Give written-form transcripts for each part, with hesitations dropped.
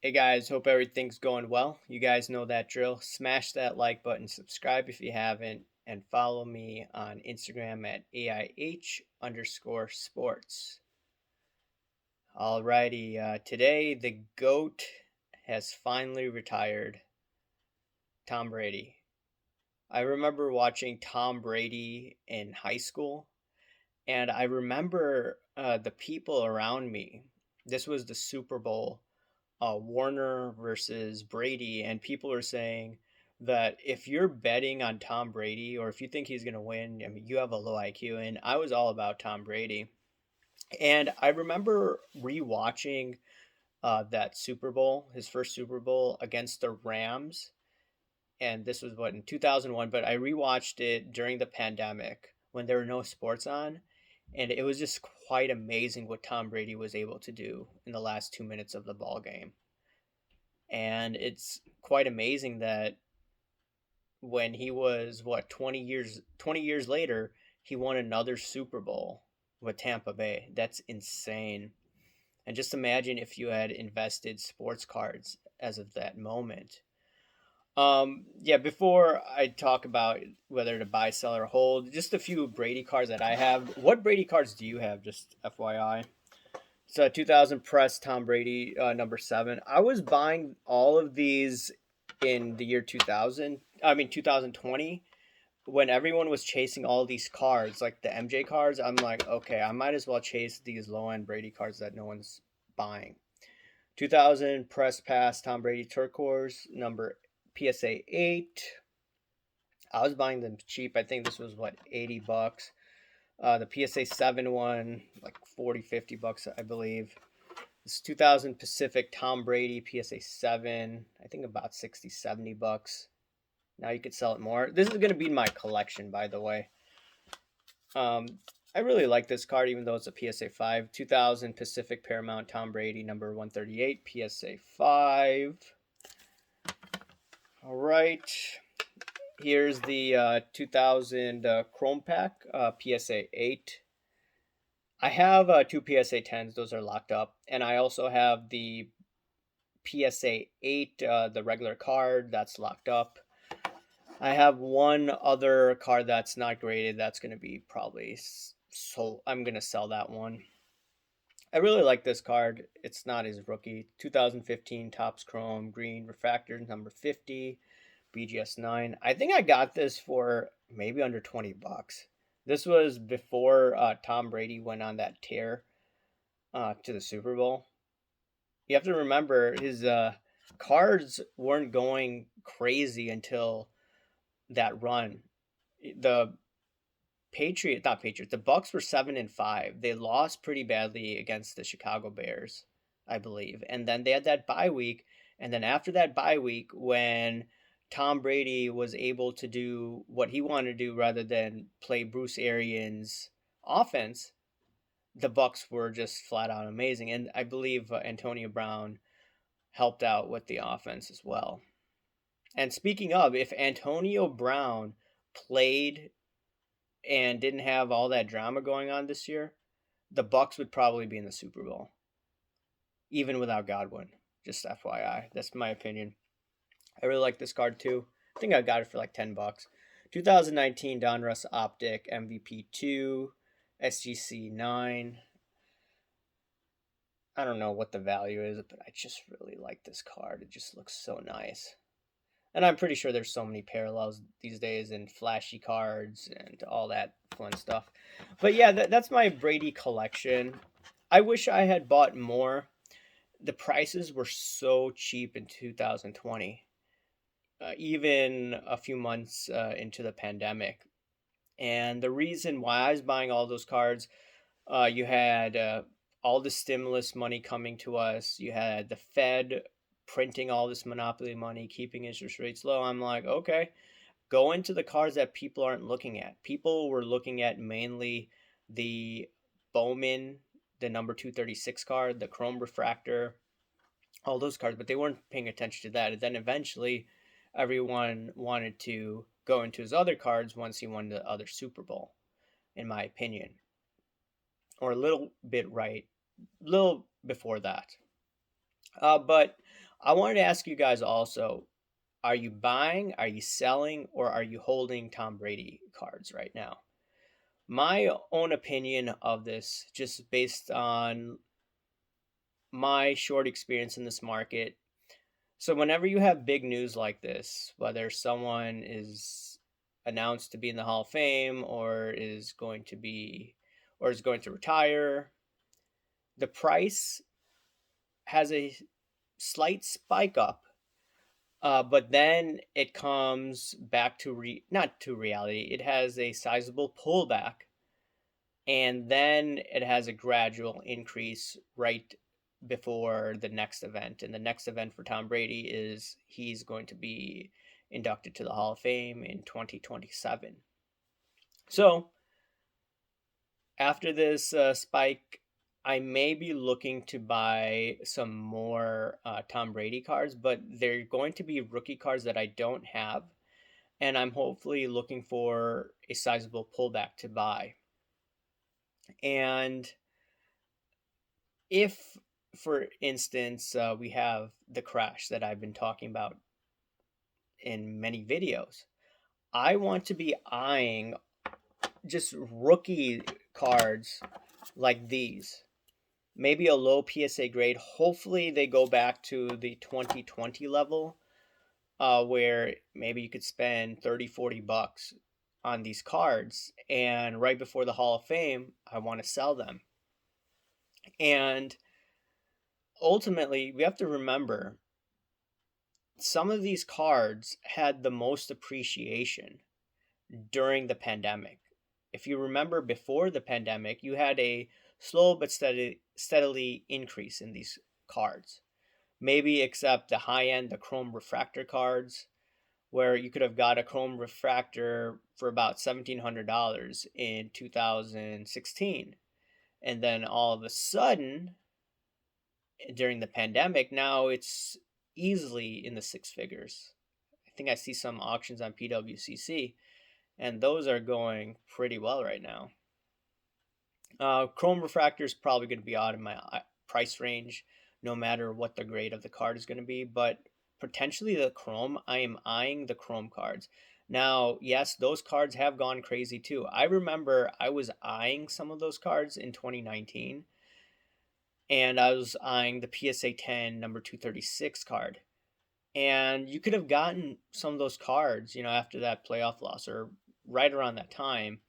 Hey guys, hope everything's going well. You guys know that drill. Smash that like button, subscribe if you haven't, and follow me on Instagram at AIH_sports. Alrighty, today the GOAT has finally retired, Tom Brady. I remember watching Tom Brady in high school, and I remember the people around me. This was the Super Bowl, Warner versus Brady, and people are saying that if you're betting on Tom Brady or if you think he's going to win, I mean, you have a low IQ. And I was all about Tom Brady. And I remember rewatching that Super Bowl, his first Super Bowl against the Rams. And this was what in 2001, but I rewatched it during the pandemic when there were no sports on. And it was just quite amazing what Tom Brady was able to do in the last 2 minutes of the ball game. And it's quite amazing that when he was what 20 years later, he won another Super Bowl with Tampa Bay. That's insane. And just imagine if you had invested sports cards as of that moment. Yeah, before I talk about whether to buy, sell, or hold, just a few Brady cards that I have. What Brady cards do you have? Just FYI. It's a 2000 press Tom Brady, number 7. I was buying all of these in the year 2000. I mean 2020, when everyone was chasing all these cards, like the MJ cards. I'm like, okay, I might as well chase these low end Brady cards that no one's buying. 2000 press pass Tom Brady turquoise number PSA 8. I was buying them cheap. I think this was what, $80. The PSA 7 one, like 40, $50, I believe. This 2000 Pacific Tom Brady PSA 7, I think about 60, $70. Now you could sell it more. This is going to be my collection, by the way. Um, I really like this card, even though it's a PSA 5. 2000 Pacific Paramount Tom Brady number 138 PSA 5. All right. Here's the 2000 Chrome Pack PSA 8. I have two PSA 10s. Those are locked up. And I also have the PSA 8, the regular card, that's locked up. I have one other card that's not graded. That's going to be probably so. I'm going to sell that one. I really like this card. It's not his rookie. 2015 Topps Chrome Green Refractor number 50, BGS 9. I think I got this for maybe under $20. This was before Tom Brady went on that tear to the Super Bowl. You have to remember his cards weren't going crazy until that run. The not Patriots. The Bucks were 7-5. They lost pretty badly against the Chicago Bears, I believe. And then they had that bye week. And then after that bye week, when Tom Brady was able to do what he wanted to do rather than play Bruce Arians' offense, the Bucks were just flat out amazing. And I believe Antonio Brown helped out with the offense as well. And speaking of, if Antonio Brown played and didn't have all that drama going on this year, the Bucks would probably be in the Super Bowl, even without Godwin. Just FYI, that's my opinion. I really like this card too. I think I got it for like $10. 2019 Donruss Optic MVP 2, SGC 9. I don't know what the value is, but I just really like this card. It just looks so nice. And I'm pretty sure there's so many parallels these days in flashy cards and all that fun stuff. But yeah, that's my Brady collection. I wish I had bought more. The prices were so cheap in 2020, even a few months into the pandemic. And the reason why I was buying all those cards, you had all the stimulus money coming to us. You had the Fed printing all this monopoly money, keeping interest rates low. I'm like, okay, go into the cards that people aren't looking at. People were looking at mainly the Bowman, the number 236 card, the Chrome Refractor, all those cards, but they weren't paying attention to that. And then eventually everyone wanted to go into his other cards once he won the other Super Bowl, in my opinion. Or a little bit right, little before that. But I wanted to ask you guys also, are you buying, are you selling, or are you holding Tom Brady cards right now? My own opinion of this, just based on my short experience in this market. So, whenever you have big news like this, whether someone is announced to be in the Hall of Fame or is going to retire, the price has a slight spike up. But then it comes back to not to reality. It has a sizable pullback, and then it has a gradual increase right before the next event. And the next event for Tom Brady is he's going to be inducted to the Hall of Fame in 2027. So after this spike, I may be looking to buy some more Tom Brady cards, but they're going to be rookie cards that I don't have. And I'm hopefully looking for a sizable pullback to buy. And if, for instance, we have the crash that I've been talking about in many videos, I want to be eyeing just rookie cards like these. Maybe a low PSA grade. Hopefully, they go back to the 2020 level, where maybe you could spend 30, 40 bucks on these cards. And right before the Hall of Fame, I want to sell them. And ultimately, we have to remember some of these cards had the most appreciation during the pandemic. If you remember before the pandemic, you had a slow but steadily increase in these cards. Maybe except the high end, the chrome refractor cards, where you could have got a chrome refractor for about $1,700 in 2016. And then all of a sudden, during the pandemic, now it's easily in the six figures. I think I see some auctions on PWCC, and those are going pretty well right now. Chrome refractor is probably going to be out of my price range, no matter what the grade of the card is going to be. But potentially the chrome, I am eyeing the chrome cards. Now, yes, those cards have gone crazy too. I remember I was eyeing some of those cards in 2019, and I was eyeing the PSA 10 number 236 card. And you could have gotten some of those cards, after that playoff loss or right around that time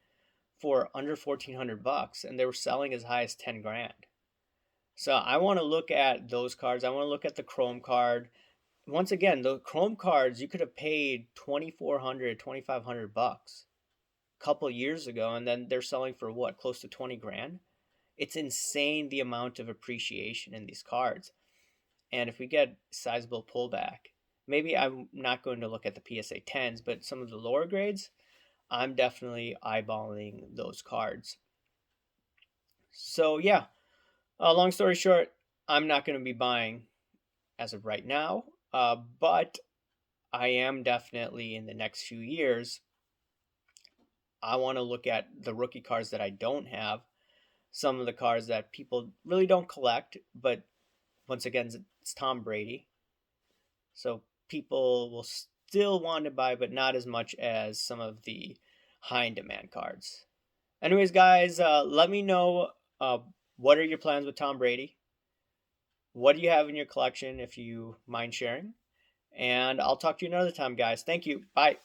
for under 1,400 bucks, and they were selling as high as 10 grand. So I want to look at those cards. I want to look at the chrome card. Once again, the chrome cards you could have paid 2,400, 2,500 bucks a couple years ago, and then they're selling for what, close to 20 grand? It's insane the amount of appreciation in these cards. And if we get sizable pullback, maybe I'm not going to look at the PSA 10s, but some of the lower grades, I'm definitely eyeballing those cards. So yeah, long story short, I'm not going to be buying as of right now, but I am definitely in the next few years. I want to look at the rookie cards that I don't have, some of the cards that people really don't collect, but once again, it's Tom Brady. So people will still want to buy, but not as much as some of the high in demand cards. Anyways, guys, let me know what are your plans with Tom Brady? What do you have in your collection if you mind sharing? And I'll talk to you another time, guys. Thank you. Bye.